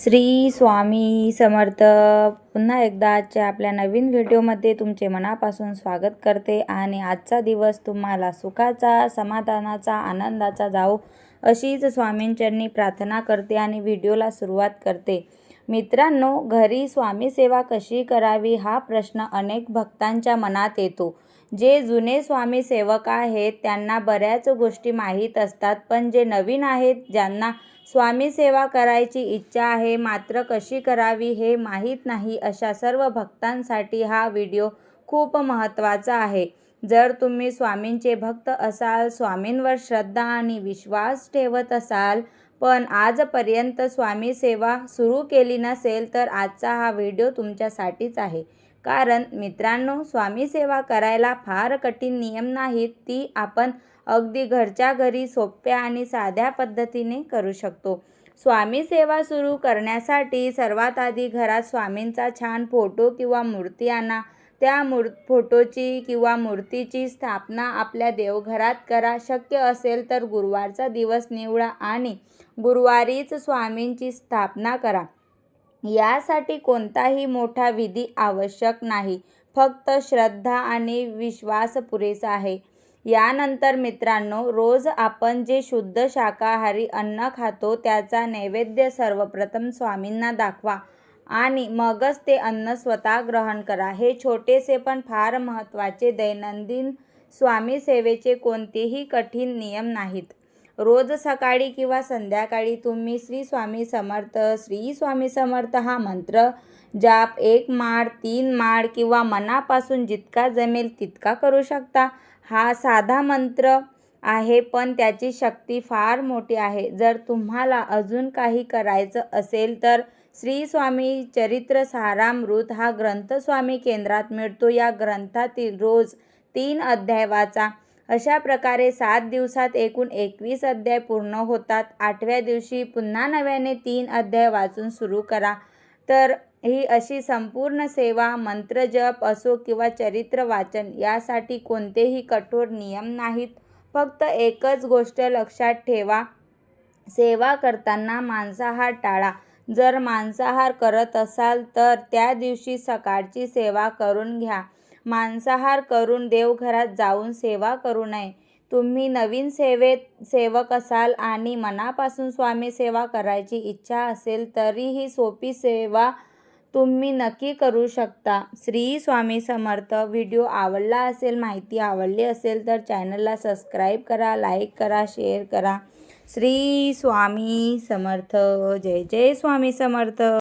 श्री स्वामी समर्थ. पुन्हा एकदा आजच्या आपल्या नवीन व्हिडिओमध्ये तुमचे मनापासून स्वागत करते आणि आजचा दिवस तुम्हाला सुखाचा, समाधानाचा, आनंदाचा जावो अशीच स्वामींचरणी प्रार्थना करते आणि व्हिडिओला सुरुवात करते. मित्रांनो, घरी स्वामी सेवा कशी करावी हा प्रश्न अनेक भक्तांच्या मनात येतो. जे जुने स्वामी सेवक आहेत त्यांना बऱ्याच गोष्टी माहीत असतात, पण जे नवीन आहेत, ज्यांना स्वामी सेवा करायची इच्छा आहे मात्र कशी करावी हे माहीत नाही, अशा सर्व भक्तांसाठी हा व्हिडिओ खूप महत्त्वाचा आहे. जर तुम्ही स्वामींचे भक्त असाल, स्वामींवर श्रद्धा आणि विश्वास ठेवत असाल, पण आजपर्यंत स्वामी सेवा सुरू केली नसेल, तर आजचा हा व्हिडिओ तुमच्यासाठीच आहे. कारण मित्रांनो, स्वामी सेवा करायला फार कठीण नियम नाहीत, ती आपण अगदी घरच्या घरी सोप्या आणि साध्या पद्धतीने करू शकतो. स्वामी सेवा सुरू करण्यासाठी सर्वात आधी घरात स्वामींचा छान फोटो किंवा मूर्ती आणा. त्या फोटोची किंवा मूर्तीची स्थापना आपल्या देवघरात करा. शक्य असेल तर गुरुवारचा दिवस निवडा आणि गुरुवारीच स्वामींची स्थापना करा. यासाठी कोणताही मोठा विधी आवश्यक नाही, फक्त श्रद्धा आणि विश्वास पुरेसा आहे. यानंतर मित्रांनो, रोज आपण जे शुद्ध शाकाहारी अन्न खातो त्याचा नैवेद्य सर्वप्रथम स्वामींना दाखवा आणि मगच ते अन्न स्वतः ग्रहण करा. हे छोटेसे पण फार महत्त्वाचे दैनंदिन स्वामी सेवेचे कोणतेही कठीण नियम नाहीत. रोज सकाळी किंवा संध्याकाळी तुम्ही श्री स्वामी समर्थ, श्री स्वामी समर्थ हा मंत्र जाप 1 माळ, 3 माळ किंवा मनापासून जितका जमेल तितका करू शकता. हा साधा मंत्र आहे, पण त्याची शक्ती फार मोठी आहे. जर तुम्हाला अजून काही करायचं असेल तर श्री स्वामी चरित्र सारामृत हा ग्रंथ स्वामी केंद्रात मिळतो. या ग्रंथातील रोज 3 अध्याय वाचा. अशा प्रकारे 7 दिवसात एकूण 21 अध्याय पूर्ण होतात. 8व्या दिवशी पुन्हा नव्याने 3 अध्याय वाचून सुरू करा. तर ही अशी संपूर्ण सेवा, मंत्रजप असो किंवा चरित्र वाचन, यासाठी कोणतेही कठोर नियम नाहीत. फक्त एकच गोष्ट लक्षात ठेवा, सेवा करताना मांसाहार टाळा. जर मांसाहार करत असाल तर त्या दिवशी सकाळची सेवा करून घ्या. मांसाहार करून देवघरात जाऊन सेवा करू नये. तुम्ही नवीन सेवक असाल आणि मनापासून स्वामी सेवा करायची इच्छा असेल तरीही सोपी सेवा तुम्ही नक्की करू शकता. श्री स्वामी समर्थ. व्हिडिओ आवडला असेल, माहिती आवडली असेल तर चॅनलला सबस्क्राईब करा, लाईक करा, शेअर करा. श्री स्वामी समर्थ. जय जय स्वामी समर्थ.